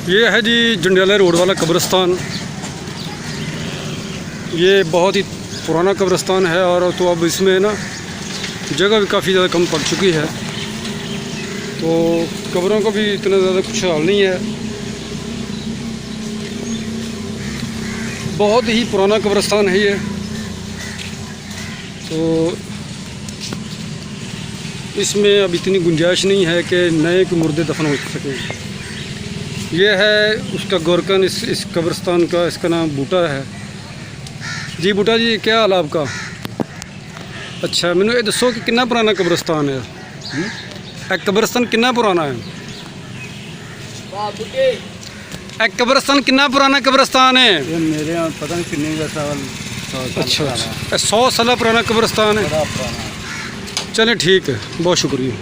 ये है जी जंडियाला रोड वाला कब्रिस्तान। ये बहुत ही पुराना कब्रिस्तान है और तो अब इसमें ना जगह भी काफ़ी ज़्यादा कम पड़ चुकी है, तो कब्रों का भी इतना ज़्यादा कुछ हाल नहीं है। बहुत ही पुराना कब्रिस्तान है ये, तो इसमें अब इतनी गुंजाइश नहीं है कि नए के मुर्दे दफन हो सकें। ये है उसका गोरकन इस कब्रिस्तान का, इसका नाम बूटा है जी। बूटा जी क्या हाल आपका? अच्छा मैंने ये दसो कि कितना पुराना कब्रिस्तान है? कब्रिस्तान कितना पुराना है? कब्रिस्तान कितना पुराना कब्रिस्तान है? ये मेरे यहाँ पता नहीं कितने का साल। अच्छा 100 साल पुराना कब्रिस्तान है। चलें ठीक है, बहुत शुक्रिया।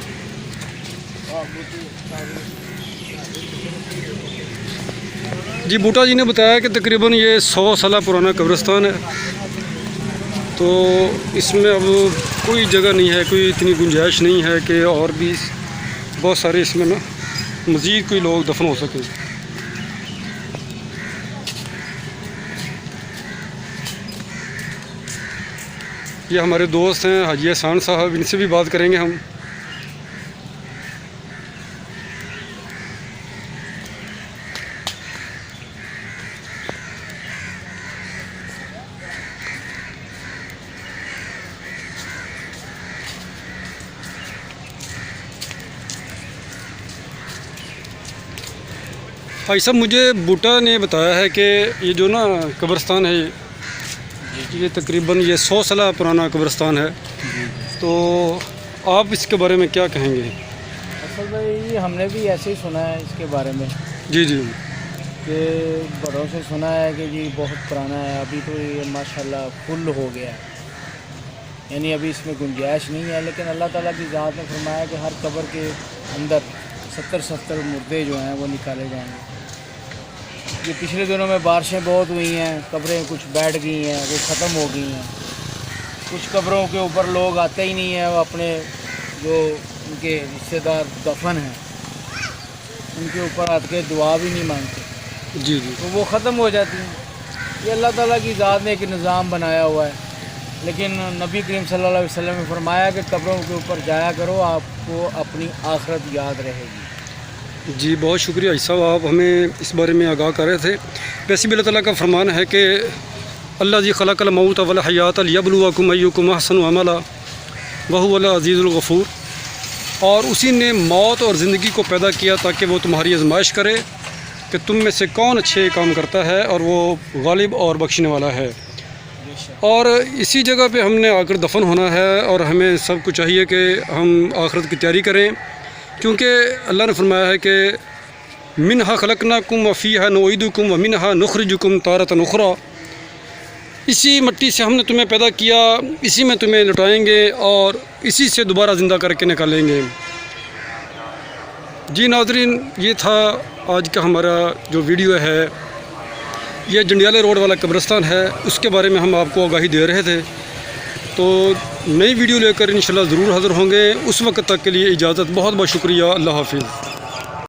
जी बूटा जी ने बताया कि तकरीबन ये 100 साल पुराना कब्रिस्तान है, तो इसमें अब कोई जगह नहीं है, कोई इतनी गुंजाइश नहीं है कि और भी बहुत सारे इसमें ना मज़ीद कोई लोग दफन हो सके। ये हमारे दोस्त हैं हाजी एहसान साहब, इनसे भी बात करेंगे हम। भाई साहब मुझे बूटा ने बताया है कि ये जो ना कब्रिस्तान है ये तकरीबन 100 साल पुराना कब्रिस्तान है, तो आप इसके बारे में क्या कहेंगे? असल भाई हमने भी ऐसे ही सुना है इसके बारे में जी जी कि बड़ों से सुना है कि जी बहुत पुराना है। अभी तो ये माशाल्लाह फुल हो गया है, यानी अभी इसमें गुंजाइश नहीं है, लेकिन अल्लाह ताला की ज़ात ने फरमाया कि हर कब्र के अंदर 70 मुर्दे जो हैं वो निकाले जाएंगे। ये पिछले दिनों में बारिशें बहुत हुई हैं, कब्रें कुछ बैठ गई हैं, वो ख़त्म हो गई हैं। कुछ कब्रों के ऊपर लोग आते ही नहीं हैं, वो अपने जो उनके रिश्तेदार दफन हैं उनके ऊपर आके दुआ भी नहीं मांगते जी जी, तो वो ख़त्म हो जाती हैं। ये अल्लाह ताला की ज़ात ने एक निज़ाम बनाया हुआ है, लेकिन नबी करीम सल्लल्लाहु अलैहि वसल्लम ने फरमाया कि कब्रों के ऊपर जाया करो, आपको अपनी आखिरत याद रहेगी। जी बहुत शुक्रिया भाई साहब, आप हमें इस बारे में आगाह कर रहे थे। वैसे भी अल्लाह ताला का फरमान है कि अल्लाह जी खलक़ल मौत वल हयात लियब्लुवकुम अय्युकुम अहसनु अमला वहुवल अज़ीज़ुल गफ़ूर। और उसी ने मौत और ज़िंदगी को पैदा किया ताकि वो तुम्हारी आजमाइश करे कि तुम में से कौन अच्छे काम करता है, और वो गालिब और बख्शने वाला है। और इसी जगह पे हमने आकर दफन होना है, और हमें सबको चाहिए कि हम आखिरत की तैयारी करें, क्योंकि अल्लाह ने फरमाया है कि मिनहा खलकनाकुम व फ़ीहा नुईदुकुम व मिनहा नुखरिजुकुम तारतन उखरा। इसी मिट्टी से हमने तुम्हें पैदा किया, इसी में तुम्हें लौटाएंगे और इसी से दोबारा ज़िंदा करके निकालेंगे। जी नाज़रीन, ये था आज का हमारा जो वीडियो है, ये जंडियाला रोड वाला कब्रिस्तान है, उसके बारे में हम आपको आगाही दे रहे थे। तो नई वीडियो लेकर इंशाल्लाह ज़रूर हाज़िर होंगे। उस वक्त तक के लिए इजाज़त, बहुत बहुत शुक्रिया। अल्लाह हाफ़िज़।